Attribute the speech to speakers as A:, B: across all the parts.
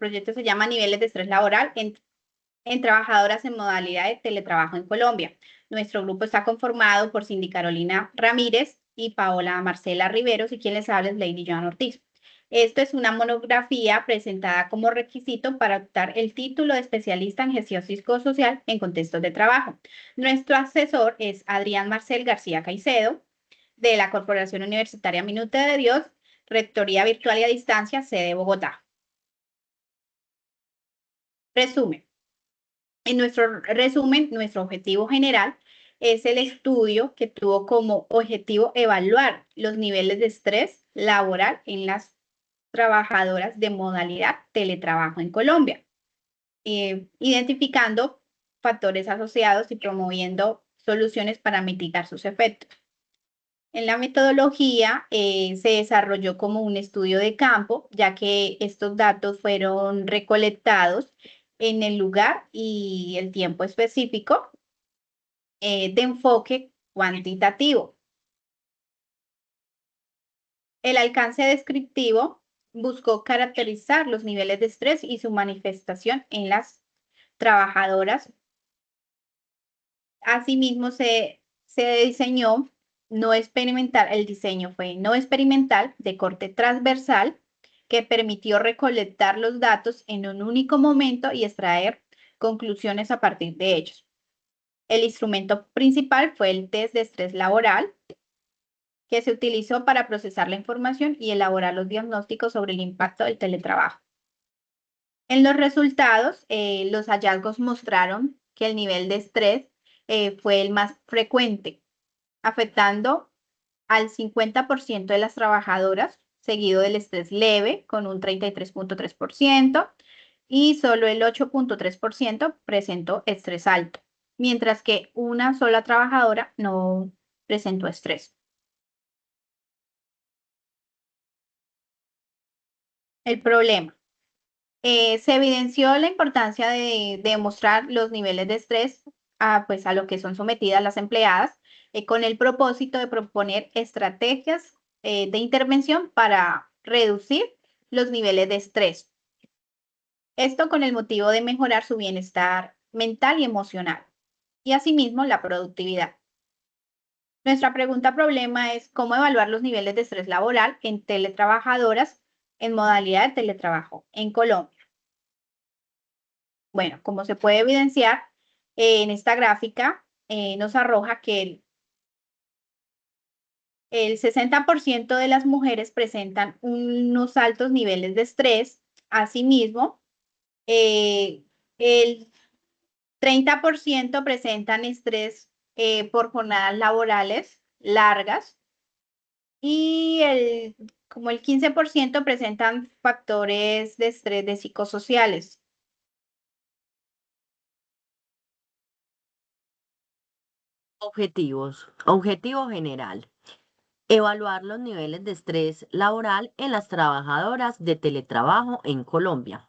A: proyecto se llama Niveles de estrés laboral en trabajadoras en modalidad de teletrabajo en Colombia. Nuestro grupo está conformado por Cindy Carolina Ramírez y Paola Marcela Riveros, y quien les habla es Lady Joan Ortiz. Esto es una monografía presentada como requisito para optar el título de especialista en gestión psicosocial en contextos de trabajo. Nuestro asesor es Adrián Marcel García Caicedo, de la Corporación Universitaria Minuto de Dios, Rectoría Virtual y a Distancia, sede Bogotá. Resumen. En nuestro resumen, nuestro objetivo general es el estudio que tuvo como objetivo evaluar los niveles de estrés laboral en las trabajadoras de modalidad teletrabajo en Colombia, identificando factores asociados y promoviendo soluciones para mitigar sus efectos. En la metodología se desarrolló como un estudio de campo, ya que estos datos fueron recolectados en el lugar y el tiempo específico de enfoque cuantitativo. El alcance descriptivo buscó caracterizar los niveles de estrés y su manifestación en las trabajadoras. Asimismo, se diseñó no experimental, el diseño fue no experimental de corte transversal que permitió recolectar los datos en un único momento y extraer conclusiones a partir de ellos. El instrumento principal fue el test de estrés laboral, que se utilizó para procesar la información y elaborar los diagnósticos sobre el impacto del teletrabajo. En los resultados, los hallazgos mostraron que el nivel de estrés fue el más frecuente, afectando al 50% de las trabajadoras, seguido del estrés leve con un 33.3%, y solo el 8.3% presentó estrés alto, mientras que una sola trabajadora no presentó estrés. El problema. Se evidenció la importancia de demostrar los niveles de estrés pues, a lo que son sometidas las empleadas, con el propósito de proponer estrategias de intervención para reducir los niveles de estrés. Esto con el motivo de mejorar su bienestar mental y emocional, y asimismo la productividad. Nuestra pregunta problema es cómo evaluar los niveles de estrés laboral en teletrabajadoras en modalidad de teletrabajo en Colombia. Bueno, como se puede evidenciar en esta gráfica, nos arroja que el 60% de las mujeres presentan unos altos niveles de estrés. Asimismo, el 30% presentan estrés por jornadas laborales largas y como el 15% presentan factores de estrés de psicosociales.
B: Objetivos. Objetivo general. Evaluar los niveles de estrés laboral en las trabajadoras de teletrabajo en Colombia.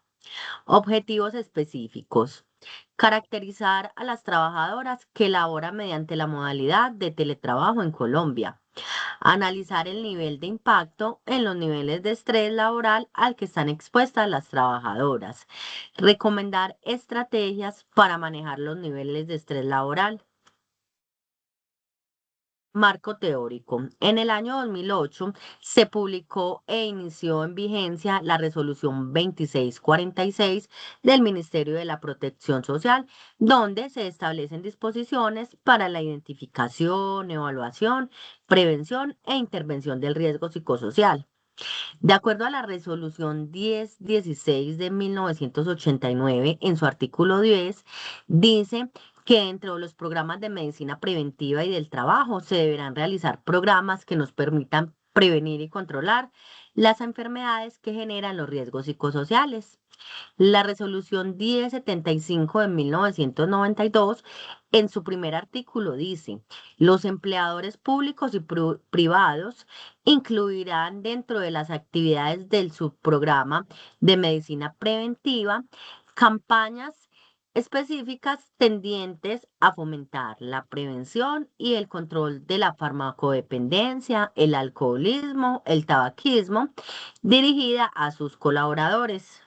B: Objetivos específicos. Caracterizar a las trabajadoras que laboran mediante la modalidad de teletrabajo en Colombia. Analizar el nivel de impacto en los niveles de estrés laboral al que están expuestas las trabajadoras. Recomendar estrategias para manejar los niveles de estrés laboral. Marco teórico. En el año 2008 se publicó e inició en vigencia la resolución 2646 del Ministerio de la Protección Social, donde se establecen disposiciones para la identificación, evaluación, prevención e intervención del riesgo psicosocial. De acuerdo a la resolución 1016 de 1989, en su artículo 10, dice que dentro de los programas de medicina preventiva y del trabajo se deberán realizar programas que nos permitan prevenir y controlar las enfermedades que generan los riesgos psicosociales. La resolución 1075 de 1992, en su primer artículo, dice, los empleadores públicos y privados incluirán dentro de las actividades del subprograma de medicina preventiva campañas específicas tendientes a fomentar la prevención y el control de la farmacodependencia, el alcoholismo, el tabaquismo, dirigida a sus colaboradores.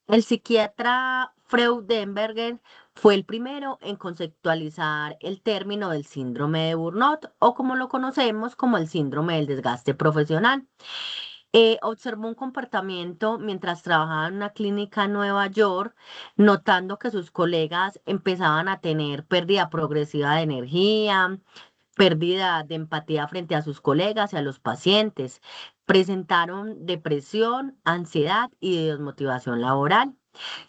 B: El psiquiatra Freudenberger fue el primero en conceptualizar el término del síndrome de Burnout o como lo conocemos como el síndrome del desgaste profesional. Observó un comportamiento mientras trabajaba en una clínica en Nueva York, notando que sus colegas empezaban a tener pérdida progresiva de energía, pérdida de empatía frente a sus colegas y a los pacientes. Presentaron depresión, ansiedad y desmotivación laboral.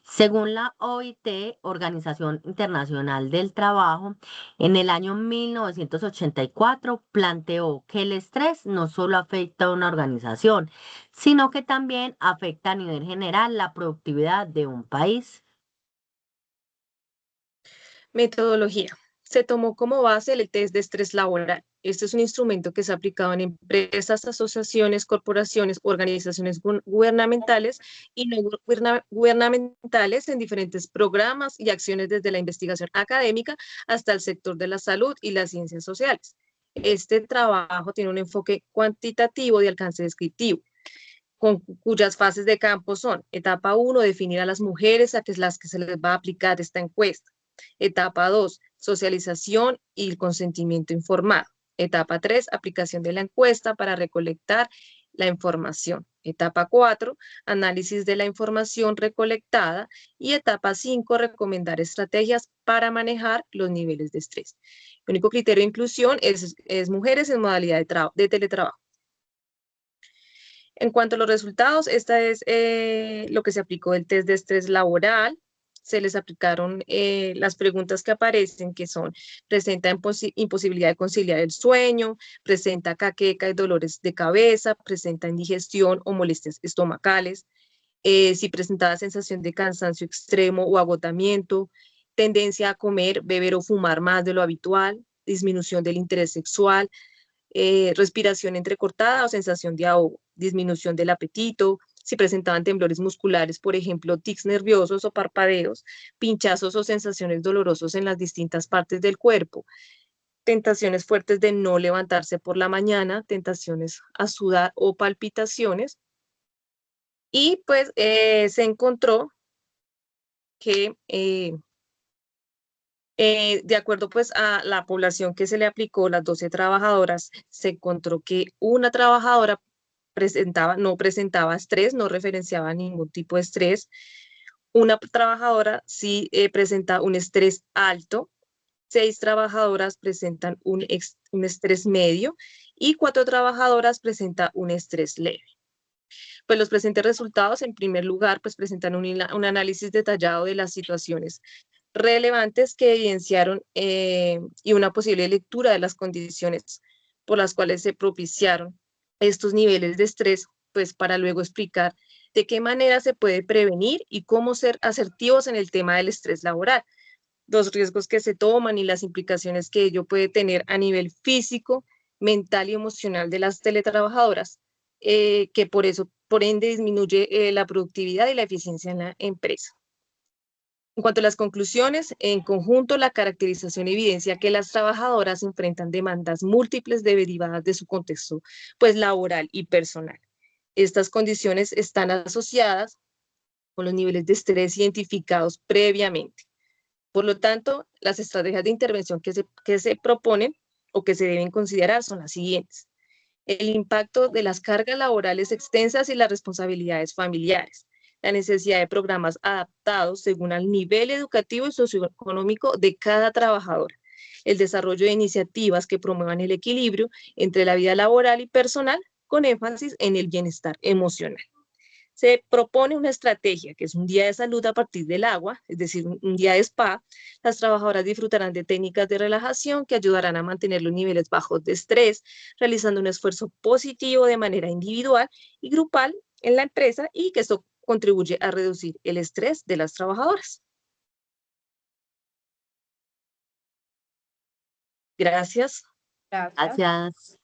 B: Según la OIT, Organización Internacional del Trabajo, en el año 1984 planteó que el estrés no solo afecta a una organización, sino que también afecta a nivel general la productividad de un país.
C: Metodología. Se tomó como base el test de estrés laboral. Este es un instrumento que se ha aplicado en empresas, asociaciones, corporaciones, organizaciones gubernamentales y no gubernamentales en diferentes programas y acciones desde la investigación académica hasta el sector de la salud y las ciencias sociales. Este trabajo tiene un enfoque cuantitativo de alcance descriptivo, cuyas fases de campo son: etapa 1, definir a las mujeres a las que se les va a aplicar esta encuesta. Etapa 2, socialización y el consentimiento informado. Etapa 3, aplicación de la encuesta para recolectar la información. Etapa 4, análisis de la información recolectada. Y etapa 5, recomendar estrategias para manejar los niveles de estrés. El único criterio de inclusión es mujeres en modalidad de teletrabajo. En cuanto a los resultados, esta es lo que se aplicó del test de estrés laboral. Se les aplicaron las preguntas que aparecen, que son: presenta imposibilidad de conciliar el sueño, presenta jaqueca y dolores de cabeza, presenta indigestión o molestias estomacales, si presentaba sensación de cansancio extremo o agotamiento, tendencia a comer, beber o fumar más de lo habitual, disminución del interés sexual, respiración entrecortada o sensación de ahogo, disminución del apetito, si presentaban temblores musculares, por ejemplo, tics nerviosos o parpadeos, pinchazos o sensaciones dolorosos en las distintas partes del cuerpo, tentaciones fuertes de no levantarse por la mañana, tentaciones a sudar o palpitaciones. Y pues se encontró que de acuerdo pues a la población que se le aplicó, las 12 trabajadoras, se encontró que una trabajadora no presentaba estrés, no referenciaba ningún tipo de estrés. Una trabajadora sí presenta un estrés alto, 6 trabajadoras presentan un estrés medio y 4 trabajadoras presentan un estrés leve. Pues los presentes resultados, en primer lugar, pues presentan un análisis detallado de las situaciones relevantes que evidenciaron y una posible lectura de las condiciones por las cuales se propiciaron estos niveles de estrés, pues para luego explicar de qué manera se puede prevenir y cómo ser asertivos en el tema del estrés laboral, los riesgos que se toman y las implicaciones que ello puede tener a nivel físico, mental y emocional de las teletrabajadoras, que por ende disminuye la productividad y la eficiencia en la empresa. En cuanto a las conclusiones, en conjunto, la caracterización evidencia que las trabajadoras enfrentan demandas múltiples derivadas de su contexto, pues laboral y personal. Estas condiciones están asociadas con los niveles de estrés identificados previamente. Por lo tanto, las estrategias de intervención que se proponen o que se deben considerar son las siguientes: el impacto de las cargas laborales extensas y las responsabilidades familiares, la necesidad de programas adaptados según el nivel educativo y socioeconómico de cada trabajador, el desarrollo de iniciativas que promuevan el equilibrio entre la vida laboral y personal, con énfasis en el bienestar emocional. Se propone una estrategia que es un día de salud a partir del agua, es decir, un día de spa. Las trabajadoras disfrutarán de técnicas de relajación que ayudarán a mantener los niveles bajos de estrés, realizando un esfuerzo positivo de manera individual y grupal en la empresa, y que esto contribuye a reducir el estrés de las trabajadoras. Gracias.
A: Gracias.
B: Gracias.